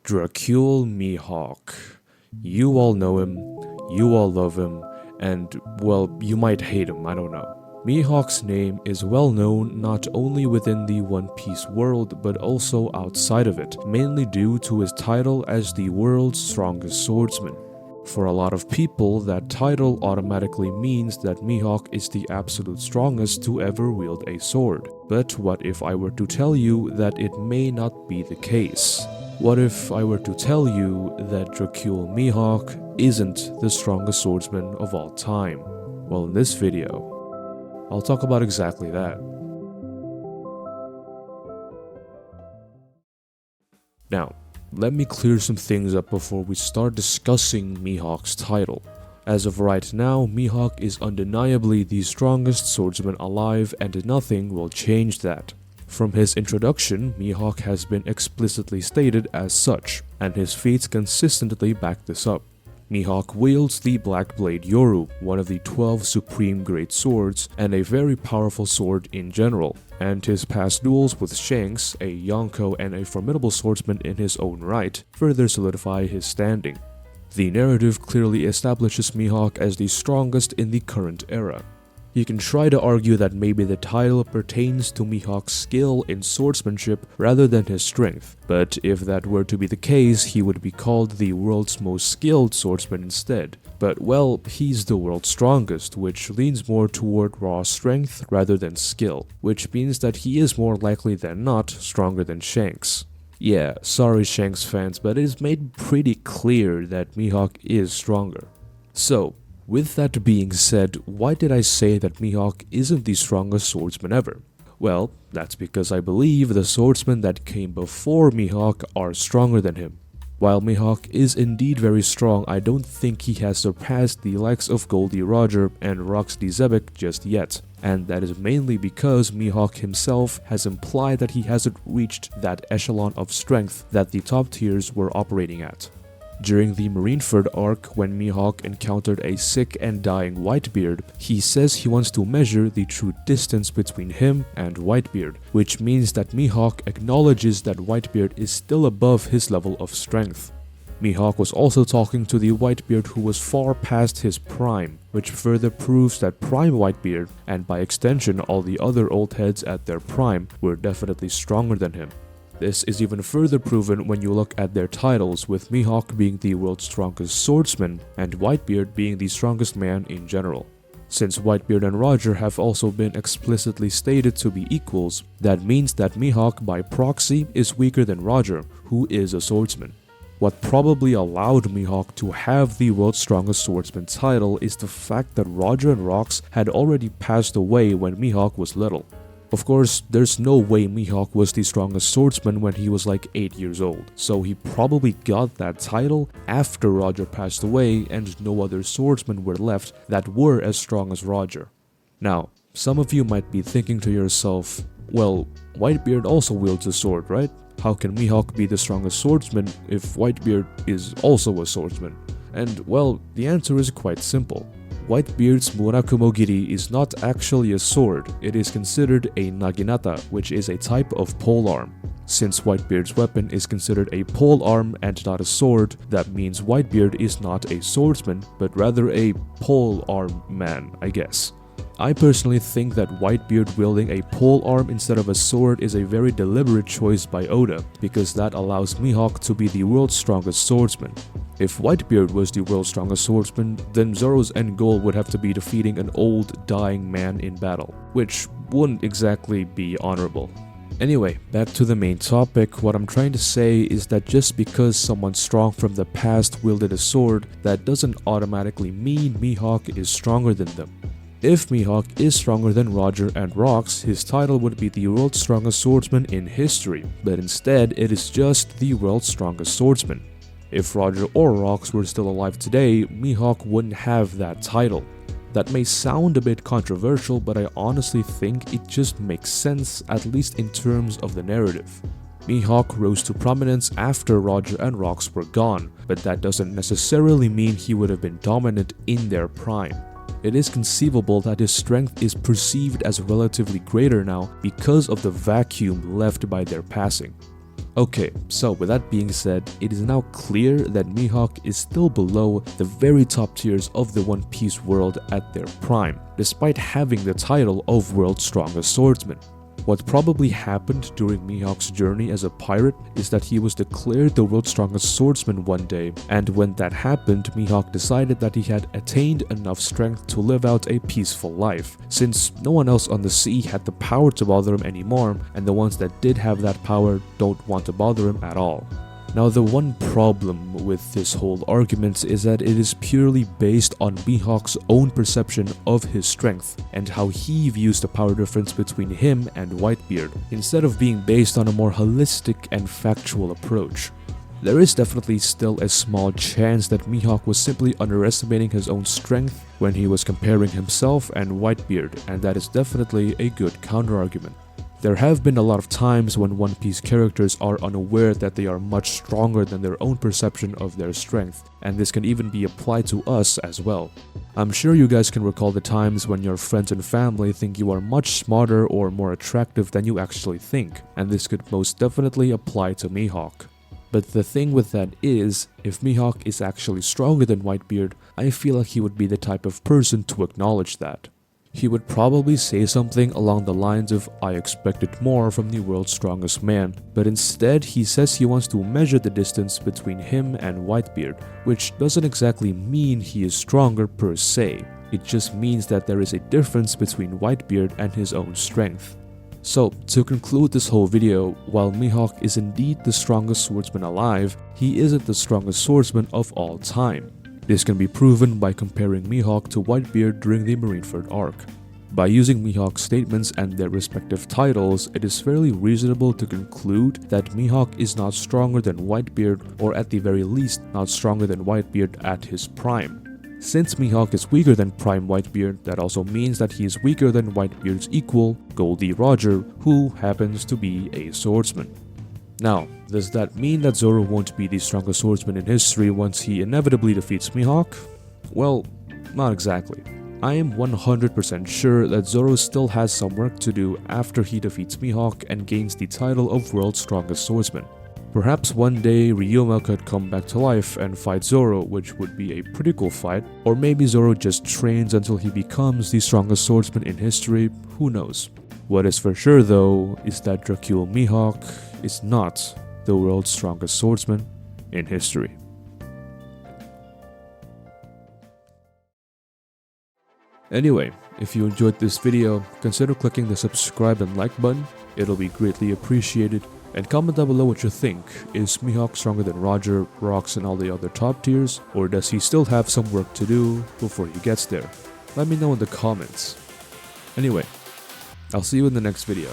Dracule Mihawk. You all know him, you all love him, and well, you might hate him, I don't know. Mihawk's name is well known not only within the One Piece world but also outside of it, mainly due to his title as the world's strongest swordsman. For a lot of people, that title automatically means that Mihawk is the absolute strongest to ever wield a sword. But what if I were to tell you that it may not be the case? What if I were to tell you that Dracule Mihawk isn't the strongest swordsman of all time? Well, in this video, I'll talk about exactly that. Now, let me clear some things up before we start discussing Mihawk's title. As of right now, Mihawk is undeniably the strongest swordsman alive, and nothing will change that. From his introduction, Mihawk has been explicitly stated as such, and his feats consistently back this up. Mihawk wields the Black Blade Yoru, one of the 12 supreme great swords, and a very powerful sword in general, and his past duels with Shanks, a Yonko and a formidable swordsman in his own right, further solidify his standing. The narrative clearly establishes Mihawk as the strongest in the current era. You can try to argue that maybe the title pertains to Mihawk's skill in swordsmanship rather than his strength, but if that were to be the case, he would be called the world's most skilled swordsman instead. But well, he's the world's strongest, which leans more toward raw strength rather than skill, which means that he is more likely than not stronger than Shanks. Yeah, sorry Shanks fans, but it is made pretty clear that Mihawk is stronger. So, with that being said, why did I say that Mihawk isn't the strongest swordsman ever? Well, that's because I believe the swordsmen that came before Mihawk are stronger than him. While Mihawk is indeed very strong, I don't think he has surpassed the likes of Goldie Roger and Roxy Zebek just yet. And that is mainly because Mihawk himself has implied that he hasn't reached that echelon of strength that the top tiers were operating at. During the Marineford arc, when Mihawk encountered a sick and dying Whitebeard, he says he wants to measure the true distance between him and Whitebeard, which means that Mihawk acknowledges that Whitebeard is still above his level of strength. Mihawk was also talking to the Whitebeard who was far past his prime, which further proves that Prime Whitebeard, and by extension all the other old heads at their prime, were definitely stronger than him. This is even further proven when you look at their titles, with Mihawk being the world's strongest swordsman and Whitebeard being the strongest man in general. Since Whitebeard and Roger have also been explicitly stated to be equals, that means that Mihawk by proxy is weaker than Roger, who is a swordsman. What probably allowed Mihawk to have the world's strongest swordsman title is the fact that Roger and Rox had already passed away when Mihawk was little. Of course, there's no way Mihawk was the strongest swordsman when he was like 8 years old, so he probably got that title after Roger passed away and no other swordsmen were left that were as strong as Roger. Now, some of you might be thinking to yourself, well, Whitebeard also wields a sword, right? How can Mihawk be the strongest swordsman if Whitebeard is also a swordsman? And well, the answer is quite simple. Whitebeard's Murakumogiri is not actually a sword, it is considered a naginata, which is a type of polearm. Since Whitebeard's weapon is considered a polearm and not a sword, that means Whitebeard is not a swordsman, but rather a polearm man, I guess. I personally think that Whitebeard wielding a polearm instead of a sword is a very deliberate choice by Oda, because that allows Mihawk to be the world's strongest swordsman. If Whitebeard was the world's strongest swordsman, then Zoro's end goal would have to be defeating an old, dying man in battle, which wouldn't exactly be honorable. Anyway, back to the main topic. What I'm trying to say is that just because someone strong from the past wielded a sword, that doesn't automatically mean Mihawk is stronger than them. If Mihawk is stronger than Roger and Rox, his title would be the world's strongest swordsman in history, but instead it is just the world's strongest swordsman. If Roger or Rox were still alive today, Mihawk wouldn't have that title. That may sound a bit controversial, but I honestly think it just makes sense, at least in terms of the narrative. Mihawk rose to prominence after Roger and Rox were gone, but that doesn't necessarily mean he would have been dominant in their prime. It is conceivable that his strength is perceived as relatively greater now because of the vacuum left by their passing. Okay, so with that being said, it is now clear that Mihawk is still below the very top tiers of the One Piece world at their prime, despite having the title of World's Strongest Swordsman. What probably happened during Mihawk's journey as a pirate is that he was declared the world's strongest swordsman one day, and when that happened, Mihawk decided that he had attained enough strength to live out a peaceful life, since no one else on the sea had the power to bother him anymore, and the ones that did have that power don't want to bother him at all. Now, the one problem with this whole argument is that it is purely based on Mihawk's own perception of his strength and how he views the power difference between him and Whitebeard, instead of being based on a more holistic and factual approach. There is definitely still a small chance that Mihawk was simply underestimating his own strength when he was comparing himself and Whitebeard, and that is definitely a good counterargument. There have been a lot of times when One Piece characters are unaware that they are much stronger than their own perception of their strength, and this can even be applied to us as well. I'm sure you guys can recall the times when your friends and family think you are much smarter or more attractive than you actually think, and this could most definitely apply to Mihawk. But the thing with that is, if Mihawk is actually stronger than Whitebeard, I feel like he would be the type of person to acknowledge that. He would probably say something along the lines of, "I expected more from the world's strongest man," but instead he says he wants to measure the distance between him and Whitebeard, which doesn't exactly mean he is stronger per se. It just means that there is a difference between Whitebeard and his own strength. So, to conclude this whole video, while Mihawk is indeed the strongest swordsman alive, he isn't the strongest swordsman of all time. This can be proven by comparing Mihawk to Whitebeard during the Marineford arc. By using Mihawk's statements and their respective titles, it is fairly reasonable to conclude that Mihawk is not stronger than Whitebeard, or at the very least not stronger than Whitebeard at his prime. Since Mihawk is weaker than Prime Whitebeard, that also means that he is weaker than Whitebeard's equal, Goldie Roger, who happens to be a swordsman. Now, does that mean that Zoro won't be the strongest swordsman in history once he inevitably defeats Mihawk? Well, not exactly. I am 100% sure that Zoro still has some work to do after he defeats Mihawk and gains the title of World's Strongest Swordsman. Perhaps one day Ryoma could come back to life and fight Zoro, which would be a pretty cool fight, or maybe Zoro just trains until he becomes the strongest swordsman in history, who knows. What is for sure though is that Dracule Mihawk is not the world's strongest swordsman in history. Anyway, if you enjoyed this video, consider clicking the subscribe and like button, it'll be greatly appreciated, and comment down below what you think. Is Mihawk stronger than Roger, Rocks, and all the other top tiers, or does he still have some work to do before he gets there? Let me know in the comments. Anyway, I'll see you in the next video.